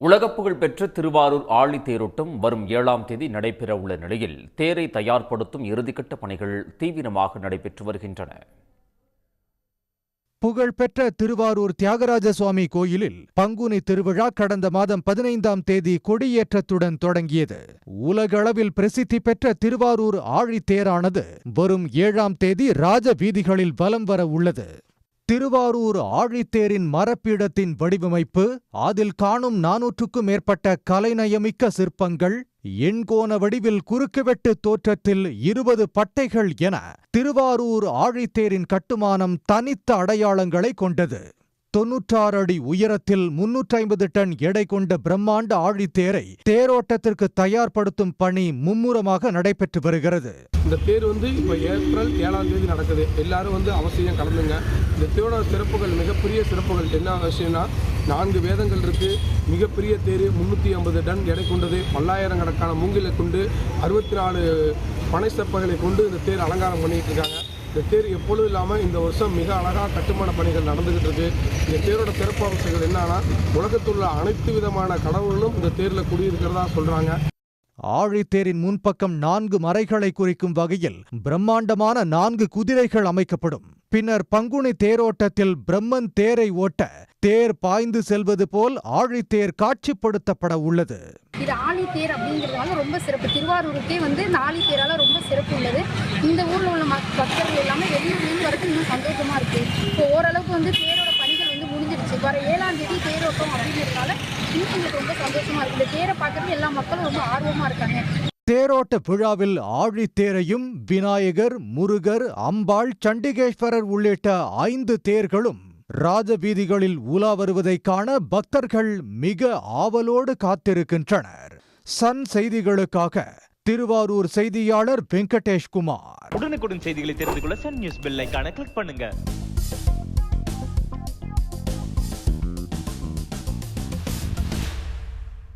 உலகப்புகழ் பெற்ற திருவாரூர் ஆழி தேரோட்டம் வரும் 7ஆம் தேதி நடைபெறவுள்ள நிலையில் தேரை தயார்படுத்தும் இறுதிக்கட்ட பணிகள் தீவிரமாக நடைபெற்று வருகின்றன. புகழ்பெற்ற திருவாரூர் தியாகராஜ சுவாமி கோயிலில் பங்குனி திருவிழா கடந்த மாதம் 15ஆம் தேதி கொடியேற்றத்துடன் தொடங்கியது. உலகளவில் பிரசித்தி பெற்ற திருவாரூர் ஆழி தேரானது வரும் 7ஆம் தேதி ராஜ வீதிகளில் வலம் வர உள்ளது. திருவாரூர் ஆழித்தேரின் மரப்பீடத்தின் வடிவமைப்பு, அதில் காணும் 400க்கும் மேற்பட்ட கலைநயமிக்க சிற்பங்கள், எண்கோண வடிவில் குறுக்குவெட்டு தோற்றத்தில் 20 பட்டைகள் என திருவாரூர் ஆழித்தேரின் கட்டுமானம் தனித்த அடையாளங்களை கொண்டது. 96 அடி உயரத்தில் 350 டன் எடை கொண்ட பிரம்மாண்ட ஆழித்தேரை தேரோட்டத்திற்கு தயார்படுத்தும் பணி மும்முரமாக நடைபெற்று வருகிறது. இந்த தேர் இப்போ ஏப்ரல் 7ஆம் தேதி நடக்குது. எல்லாரும் அவசியம் கலந்துங்க. இந்த தேரோட சிறப்புகள், மிகப்பெரிய சிறப்புகள் என்ன விஷயம்னா, 4 வேதங்கள் இருக்கு. மிகப்பெரிய தேர் 350 டன் எடை கொண்டது. பல்லாயிரக்கணக்கான மூங்கிலை கொண்டு 64 பனை செப்பகளை கொண்டு இந்த தேர் அலங்காரம் பண்ணிட்டு இருக்காங்க. இந்த தேர் எப்பொழுதும் இல்லாமல் இந்த வருஷம் மிக அழகாக கட்டுமான பணிகள் நடந்துகிட்டு இருக்கு. இந்த தேரோட சிறப்பு அம்சங்கள் என்னன்னா, உலகத்தில் உள்ள அனைத்து விதமான கடவுள்களும் இந்த தேரில் குடியிருக்கிறதா சொல்றாங்க. ஆழித்தேரின் முன்பக்கம் 4 மறைகளை குறிக்கும் வகையில் பிரம்மாண்டமான 4 குதிரைகள் அமைக்கப்படும். பின்னர் பங்குனி தேரோட்டத்தில் பிரம்மன் தேரை ஓட்ட தேர் பாய்ந்து செல்வது போல் ஆழித்தேர் காட்சிப்படுத்தப்பட உள்ளது. இது ஆழித்தேர் அப்படிங்கிறதுனால ரொம்ப சிறப்பு. திருவாரூருக்கே இந்த ஆழித்தேரால ரொம்ப சிறப்பு உள்ளது. இந்த ஊர்ல உள்ள பக்தர்கள் எல்லாமே வெளியூர்லேருந்து வரது இன்னும் சந்தோஷமா இருக்கு. இப்போ ஓரளவுக்கு தேரோட பணிகள் முடிஞ்சிருச்சு. வர 7ஆம் தேதி தேரோட்டம் அப்படிங்கிறதுனால இன்னும் எங்களுக்கு ரொம்ப சந்தோஷமா இருக்கு. இந்த தேரை பார்க்கறது எல்லா மக்களும் ரொம்ப ஆர்வமா இருக்காங்க. தேரோட்ட விழாவில் ஆழித்தேரையும் விநாயகர், முருகர், அம்பாள், சண்டிகேஸ்வரர் உள்ளிட்ட 5 தேர்களும் ராஜவீதிகளில் உலா வருவதை காண பக்தர்கள் மிக ஆவலோடு காத்திருக்கின்றனர். சன் செய்திகளுக்காக திருவாரூர் செய்தியாளர் வெங்கடேஷ்குமார். உடனுக்குடன் செய்திகளை தெரிந்து கொள்ள சன் நியூஸ் பெல் ஐகானை கிளிக் பண்ணுங்க.